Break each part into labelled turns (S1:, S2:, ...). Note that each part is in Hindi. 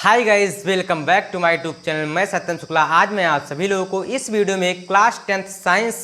S1: Hi guys, welcome back to my YouTube channel. मैं सत्यम शुक्ला। आज मैं आप सभी लोगों को इस वीडियो में क्लास 10th साइंस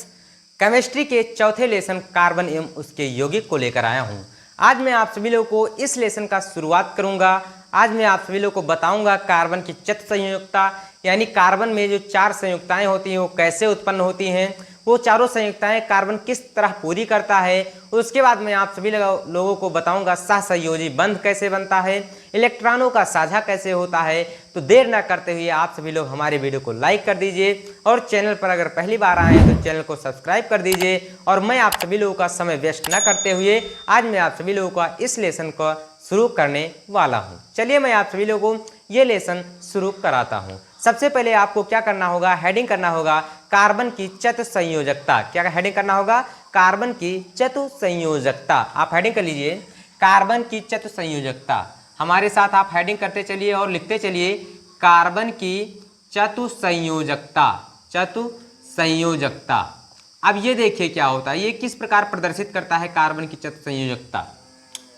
S1: केमिस्ट्री के चौथे लेसन कार्बन एवं उसके यौगिक को लेकर आया हूं। आज मैं आप सभी लोगों को इस लेसन का शुरुआत करूंगा। आज मैं आप सभी लोगों को बताऊंगा कार्बन की चतुर्थ संयुक्ता, यानी कार्बन में जो 4 संयुक्ताएं होती हैं वो कैसे उत्पन्न होती हैं, वो चारों संयुक्ताएं कार्बन किस तरह पूरी करता है। उसके बाद मैं आप सभी लोगों को बताऊंगा सहसंयोजी बंध कैसे बनता है, इलेक्ट्रॉनों का साझा कैसे होता है। तो देर ना करते हुए आप सभी लोग हमारे वीडियो को लाइक कर दीजिए और चैनल पर अगर पहली बार आए हैं तो चैनल को सब्सक्राइब कर दीजिए। और मैं आप सभी लोगों का समय वेस्ट ना करते हुए आज मैं आप सभी लोगों का इस लेसन को शुरू करने वाला हूँ। चलिए मैं आप सभी लोगों को ये लेसन शुरू कराता हूँ। सबसे पहले आपको क्या करना होगा, हेडिंग करना होगा कार्बन की चतुसंयोजकता। क्या हेडिंग करना होगा? कार्बन की चतुसंयोजकता। आप हेडिंग कर लीजिए कार्बन की चतुसंयोजकता। हमारे साथ आप हेडिंग करते चलिए और लिखते चलिए कार्बन की चतुसंयोजकता। चतुसंयोजकता। अब ये देखिए क्या होता है, ये किस प्रकार प्रदर्शित करता है कार्बन की चतुसंयोजकता।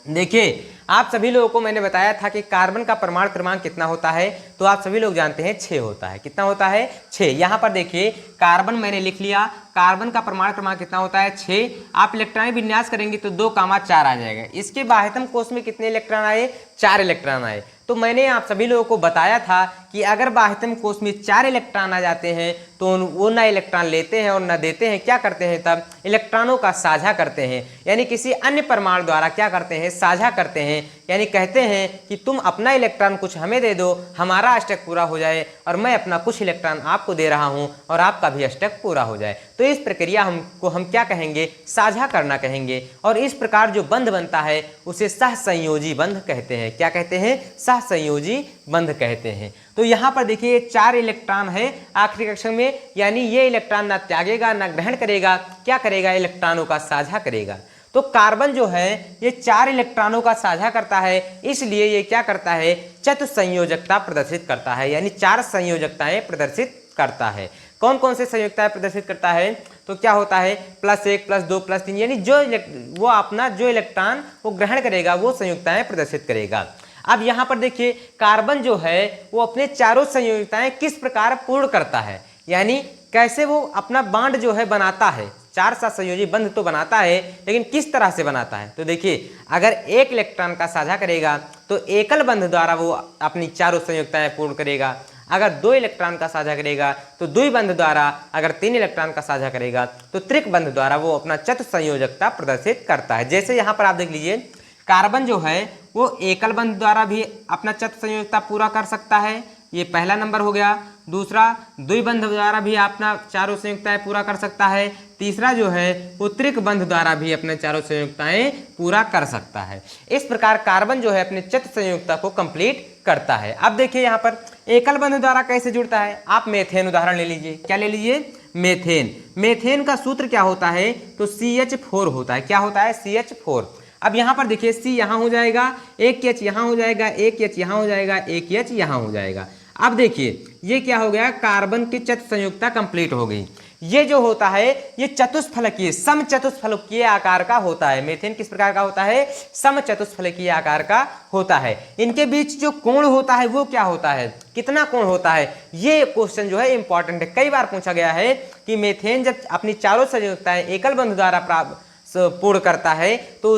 S1: देखिए आप सभी लोगों को मैंने बताया था कि कार्बन का परमाणु क्रमांक कितना होता है, तो आप सभी लोग जानते हैं 6 होता है। कितना होता है? 6। यहाँ पर देखिए कार्बन मैंने लिख लिया, कार्बन का परमाणु क्रमांक कितना होता है? 6। आप इलेक्ट्रॉन विन्यास करेंगे तो 2,4 आ जाएगा। इसके बाह्यतम कोश में कितने इलेक्ट्रॉन आए? 4 इलेक्ट्रॉन आए। तो मैंने आप सभी लोगों को बताया था कि अगर बाह्यतम कोश में 4 इलेक्ट्रॉन आ जाते हैं तो वो ना इलेक्ट्रॉन लेते हैं और ना देते हैं। क्या करते हैं तब? इलेक्ट्रॉनों का साझा करते हैं, यानी किसी अन्य परमाणु द्वारा क्या करते हैं? साझा करते हैं। यानी कहते हैं कि तुम अपना इलेक्ट्रॉन कुछ हमें दे दो, हमारा अष्टक पूरा हो जाए, और मैं अपना कुछ इलेक्ट्रॉन आपको दे रहा हूं और आपका भी अष्टक पूरा हो जाए। तो इस प्रक्रिया हम क्या कहेंगे? साझा करना कहेंगे। और इस प्रकार जो बंध बनता है उसे सहसंयोजी बंध कहते हैं। क्या कहते हैं? सहसंयोजी बंध कहते हैं। तो यहाँ पर देखिए 4 इलेक्ट्रॉन है आखिरी कक्षक में, यानी ये इलेक्ट्रॉन ना त्यागेगा ना ग्रहण करेगा। क्या करेगा? इलेक्ट्रॉनों का साझा करेगा। तो कार्बन जो है ये 4 इलेक्ट्रॉनों का साझा करता है, इसलिए ये क्या करता है? चतुसंयोजकता प्रदर्शित करता है, यानी 4 संयोजकताएं प्रदर्शित करता है। कौन कौन से संयोजकताएं प्रदर्शित करता है? तो क्या होता है? +1 +2 +3, यानी जो वो अपना जो इलेक्ट्रॉन वो ग्रहण करेगा वो संयोजकताएं प्रदर्शित करेगा। अब यहाँ पर देखिए कार्बन जो है वो अपने चारों संयोजकताएं किस प्रकार पूर्ण करता है, यानी कैसे वो अपना बांड जो है बनाता है। 4 सहसंयोजी बंध तो बनाता है, लेकिन किस तरह से बनाता है? तो देखिए अगर 1 इलेक्ट्रॉन का साझा करेगा तो एकल बंध द्वारा वो अपनी चारों संयोजकताएं पूर्ण करेगा। अगर 2 इलेक्ट्रॉन का साझा करेगा तो द्विबंध द्वारा, अगर 3 इलेक्ट्रॉन का साझा करेगा तो त्रिक बंध द्वारा वो अपना चतुसंयोजकता प्रदर्शित करता है। जैसे यहाँ पर आप देख लीजिए कार्बन जो है वो एकल बंध द्वारा भी अपना चतुसंयोजकता पूरा कर सकता है, ये पहला नंबर हो गया। दूसरा, द्विबंध द्वारा भी अपना चारों संयुक्ताएं पूरा कर सकता है। तीसरा जो है वो त्रिक बंध द्वारा भी अपने चारों संयुक्ताएं पूरा कर सकता है। इस प्रकार कार्बन जो है अपने चतुसंयोजकता को कंप्लीट करता है। अब देखिए यहाँ पर एकल बंध द्वारा कैसे जुड़ता है। आप मेथेन उदाहरण ले लीजिए। क्या ले लीजिए? मेथेन। मेथेन का सूत्र क्या होता है? तो CH4 होता है। क्या होता है? CH4। अब यहाँ पर देखिए C यहाँ हो जाएगा, एक H यहाँ हो जाएगा, एक H यहाँ हो जाएगा, एक H यहाँ हो जाएगा। अब देखिए ये क्या हो गया? कार्बन की चतुसंयुक्ता कंप्लीट हो गई। ये जो होता है ये चतुष्फलकीय समचतुष्फलकीय आकार का होता है। मेथेन किस प्रकार का होता है? समचतुष्फलकीय आकार का होता है। इनके बीच जो कोण होता है वो क्या होता है? कितना कोण होता है? ये क्वेश्चन जो है इंपॉर्टेंट है। कई बार पूछा गया है कि मेथेन जब अपनी चारों संयुक्ताएं एकल बंध द्वारा पूर्ण करता है तो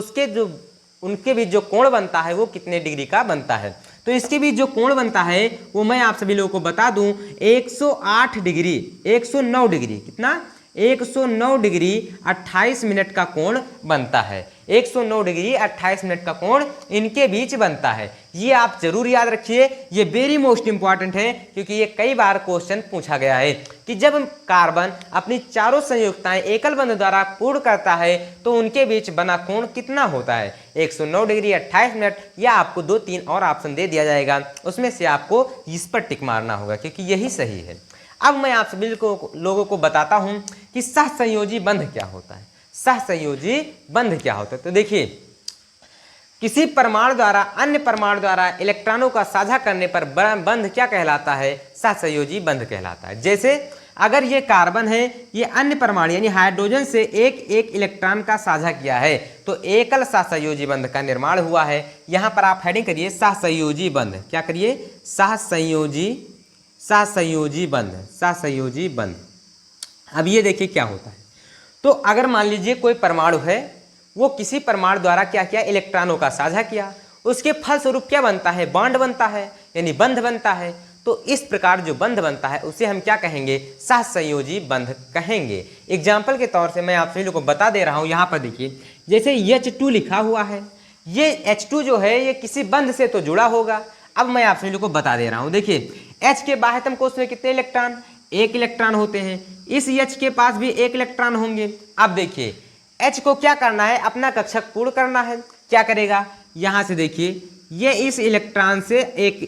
S1: उनके बीच जो कोण बनता है वो कितने डिग्री का बनता है। तो इसके बीच जो कोण बनता है वो मैं आप सभी लोगों को बता दूं 108 डिग्री, 109 डिग्री। कितना? 109 डिग्री 28 मिनट का कोण बनता है। 109 डिग्री 28 मिनट का कोण इनके बीच बनता है। ये आप जरूर याद रखिए, ये वेरी मोस्ट इंपॉर्टेंट है, क्योंकि ये कई बार क्वेश्चन पूछा गया है कि जब कार्बन अपनी चारों संयुक्ताएं एकल बंध द्वारा पूर्ण करता है तो उनके बीच बना कोण कितना होता है? 109 डिग्री 28 मिनट। या आपको 2-3 और ऑप्शन दे दिया जाएगा, उसमें से आपको इस पर टिक मारना होगा क्योंकि यही सही है। अब मैं आप सभी लोगों को बताता हूं कि सहसंयोजी बंध क्या होता है। सहसंयोजी बंध क्या होता है? तो देखिए किसी परमाणु द्वारा अन्य परमाणु द्वारा इलेक्ट्रॉनों का साझा करने पर बंध क्या कहलाता है? सहसंयोजी बंध कहलाता है। जैसे अगर ये कार्बन है, ये अन्य परमाणु यानी हाइड्रोजन से एक एक इलेक्ट्रॉन का साझा किया है तो एकल सहसंयोजी बंध का निर्माण हुआ है। यहाँ पर आप हेडिंग करिए सहसंयोजी बंध। क्या करिए? सहसंयोजी बंध। अब ये देखिए क्या होता है। तो अगर मान लीजिए कोई परमाणु है, वो किसी परमाणु द्वारा क्या किया? इलेक्ट्रॉनों का साझा किया, उसके फलस्वरूप क्या बनता है? बॉन्ड बनता है, यानी बंध बनता है। तो इस प्रकार जो बंध बनता है उसे हम क्या कहेंगे? सहसंयोजी बंध कहेंगे। एग्जाम्पल के तौर से मैं आप सभी लोगों को बता दे रहा हूँ। यहाँ पर देखिए, जैसे H2 लिखा हुआ है, ये H2 जो है ये किसी बंध से तो जुड़ा होगा। अब मैं आप सभी लोगों को बता दे रहा हूँ। देखिए, H के बाह्यतम कोश में कितने इलेक्ट्रॉन? एक इलेक्ट्रॉन होते हैं। इस H के पास भी एक इलेक्ट्रॉन होंगे। अब देखिए, H को क्या करना है? अपना कक्षक पूर्ण करना है। क्या करेगा? यहाँ से देखिए, ये इस इलेक्ट्रॉन से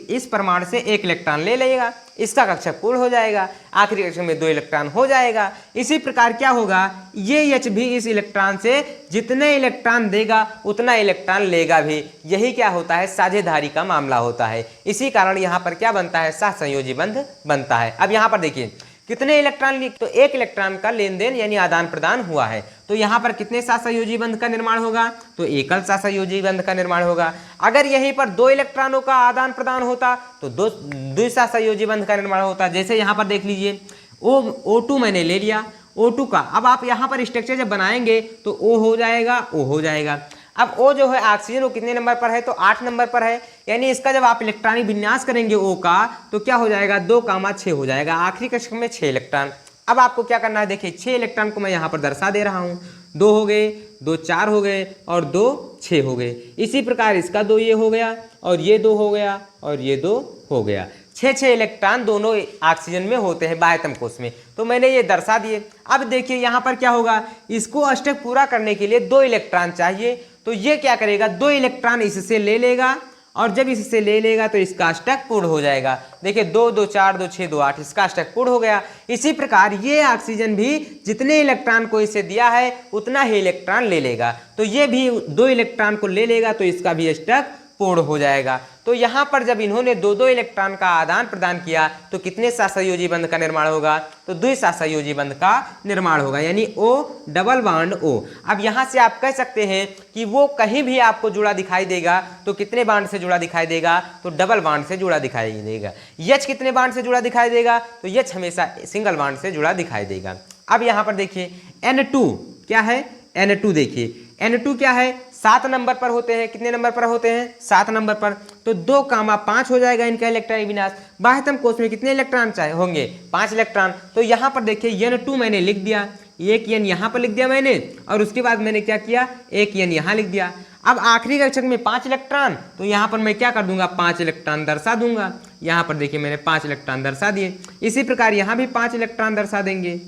S1: इस परमाणु से एक इलेक्ट्रॉन ले लेगा, इसका कक्षक पूर्ण हो जाएगा, आखिरी कक्षक में 2 इलेक्ट्रॉन हो जाएगा। इसी प्रकार क्या होगा? ये H भी इस इलेक्ट्रॉन से जितने इलेक्ट्रॉन देगा उतना इलेक्ट्रॉन लेगा भी। यही क्या होता है? साझेदारी का मामला होता है। इसी कारण यहाँ पर क्या बनता है? सहसंयोजी बंध बनता है। अब यहाँ पर देखिए कितने इलेक्ट्रॉन लिए? तो एक इलेक्ट्रॉन का लेन देन यानी आदान प्रदान हुआ है। तो यहाँ पर कितने सहसंयोजी बंध का निर्माण होगा? तो एकल सहसंयोजी बंध का निर्माण होगा। अगर यहीं पर 2 इलेक्ट्रॉनों का आदान प्रदान होता तो दो सहसंयोजी बंध का निर्माण होता। जैसे यहाँ पर देख लीजिए, O2 मैंने ले लिया, O2 का अब आप यहाँ पर स्ट्रक्चर जब बनाएंगे तो O हो जाएगा, O हो जाएगा। अब O जो है ऑक्सीजन, वो कितने नंबर पर है? तो 8 नंबर पर है। यानी इसका जब आप इलेक्ट्रॉनिक विन्यास करेंगे O का तो क्या हो जाएगा? 2, 6 हो जाएगा, आखिरी कक्षक में 6 इलेक्ट्रॉन। अब आपको क्या करना है? देखिए 6 इलेक्ट्रॉन को मैं यहाँ पर दर्शा दे रहा हूँ। 2 हो गए, 2 4 हो गए और 2 6 हो गए। इसी प्रकार इसका 2 ये हो गया और ये 2 हो गया और ये 2 हो गया। 6 इलेक्ट्रॉन दोनों ऑक्सीजन में होते हैं बाह्यतम कोश में। तो मैंने ये दर्शा दिए। अब देखिए यहाँ पर क्या होगा? इसको अष्टक पूरा करने के लिए 2 इलेक्ट्रॉन चाहिए। तो ये क्या करेगा? 2 इलेक्ट्रॉन इससे ले लेगा और जब इससे ले लेगा तो इसका अष्टक पूर्ण हो जाएगा। देखिए 2 2 4 2 6 2 8, इसका अष्टक पूर्ण हो गया। इसी प्रकार ये ऑक्सीजन भी जितने इलेक्ट्रॉन को इसे दिया है उतना ही इलेक्ट्रॉन ले लेगा। तो ये भी 2 इलेक्ट्रॉन को ले लेगा तो इसका भी अष्टक पूर्ण हो जाएगा। तो यहाँ पर जब इन्होंने 2 इलेक्ट्रॉन का आदान प्रदान किया तो कितने सहसंयोजी बंध का निर्माण होगा? तो 2 सहसंयोजी बंध का निर्माण होगा, यानी O डबल बॉन्ड O। अब यहाँ से आप कह सकते हैं कि वो कहीं भी आपको जुड़ा दिखाई देगा तो कितने बांड से जुड़ा दिखाई देगा? तो डबल बांड से जुड़ा दिखाई देगा। H कितने बांड से जुड़ा दिखाई देगा? तो H हमेशा सिंगल बांड से जुड़ा दिखाई देगा। अब यहाँ पर देखिए N2 क्या है? N2 देखिए, N2 क्या है? 7 नंबर पर होते हैं। कितने नंबर पर होते हैं? 7 नंबर पर। तो 2, 5 हो जाएगा इनका इलेक्ट्रॉनिक विन्यास। बाह्यतम कोश में कितने इलेक्ट्रॉन चाहे होंगे? 5 इलेक्ट्रॉन। तो यहाँ पर देखिए N2 मैंने लिख दिया, एक N यहाँ पर लिख दिया मैंने और उसके बाद मैंने क्या किया? एक N यहाँ लिख दिया। अब आखिरी कक्षक में 5 इलेक्ट्रॉन, तो यहाँ पर मैं क्या कर दूंगा? 5 इलेक्ट्रॉन दर्शा दूंगा। यहाँ पर देखिए मैंने 5 इलेक्ट्रॉन दर्शा दिए। इसी प्रकार यहाँ भी 5 इलेक्ट्रॉन दर्शा देंगे।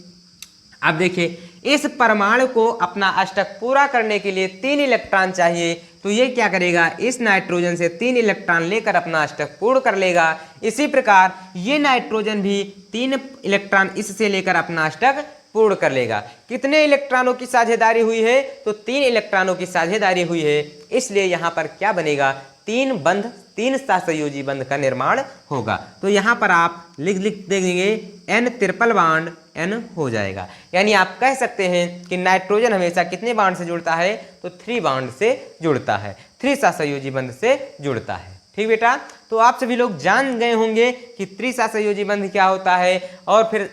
S1: अब देखिए इस परमाणु को अपना अष्टक पूरा करने के लिए 3 इलेक्ट्रॉन चाहिए। तो ये क्या करेगा? इस नाइट्रोजन से 3 इलेक्ट्रॉन लेकर अपना अष्टक पूर्ण कर लेगा। इसी प्रकार ये नाइट्रोजन भी 3 इलेक्ट्रॉन इससे लेकर अपना अष्टक पूर्ण कर लेगा। कितने इलेक्ट्रॉनों की साझेदारी हुई है? तो 3 इलेक्ट्रॉनों की साझेदारी हुई है। इसलिए यहाँ पर क्या बनेगा? 3 सहसंयोजी बंध का निर्माण होगा। तो यहाँ पर आप लिख देंगे N ट्रिपल बॉन्ड N हो जाएगा। यानी आप कह सकते हैं कि नाइट्रोजन हमेशा कितने बॉन्ड से जुड़ता है? तो 3 बॉन्ड से जुड़ता है, 3 सहसंयोजी बंध से जुड़ता है। ठीक बेटा, तो आप सभी लोग जान गए होंगे कि त्रिसहसंयोजी बंध क्या होता है और फिर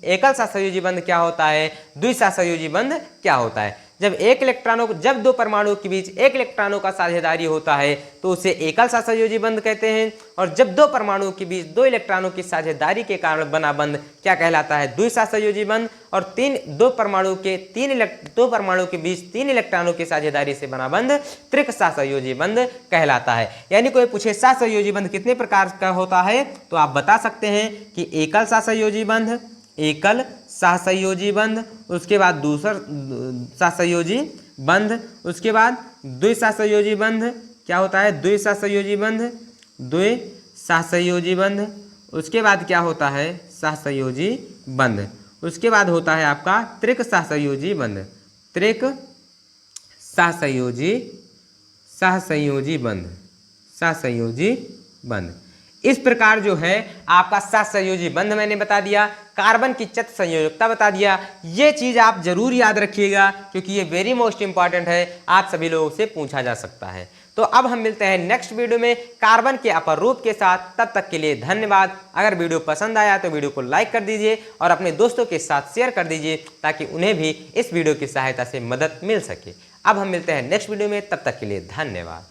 S1: एकल सहसंयोजी बंध क्या होता है, द्विसहसंयोजी बंध क्या होता है। जब 2 परमाणुओं के बीच 1 इलेक्ट्रॉनों का साझेदारी होता है तो उसे एकल सहसंयोजी बंध कहते हैं, और जब 2 परमाणुओं के बीच 2 इलेक्ट्रॉनों की साझेदारी के कारण बना बंध क्या कहलाता है? द्विसहसंयोजी बंध। और 2 परमाणु के बीच 3 इलेक्ट्रॉनों की साझेदारी से बना बंध त्रिक सहसंयोजी बंध कहलाता है। यानी कोई पूछे सहसंयोजी बंध कितने प्रकार का होता है तो आप बता सकते हैं कि एकल सहसंयोजी बंध, उसके बाद दूसरा सहसंयोजी बंध, उसके बाद द्विसहसंयोजी बंध क्या होता है? द्विसहसंयोजी बंध, उसके बाद क्या होता है? सहसंयोजी बंध, उसके बाद होता है आपका त्रिक सहसंयोजी बंध। इस प्रकार जो है आपका सहसंयोजी बंध मैंने बता दिया, कार्बन की चत संयोजकता बता दिया। ये चीज़ आप जरूर याद रखिएगा क्योंकि ये वेरी मोस्ट इंपॉर्टेंट है, आप सभी लोगों से पूछा जा सकता है। तो अब हम मिलते हैं नेक्स्ट वीडियो में कार्बन के अपर रूप के साथ। तब तक के लिए धन्यवाद। अगर वीडियो पसंद आया तो वीडियो को लाइक कर दीजिए और अपने दोस्तों के साथ शेयर कर दीजिए ताकि उन्हें भी इस वीडियो की सहायता से मदद मिल सके। अब हम मिलते हैं नेक्स्ट वीडियो में, तब तक के लिए धन्यवाद।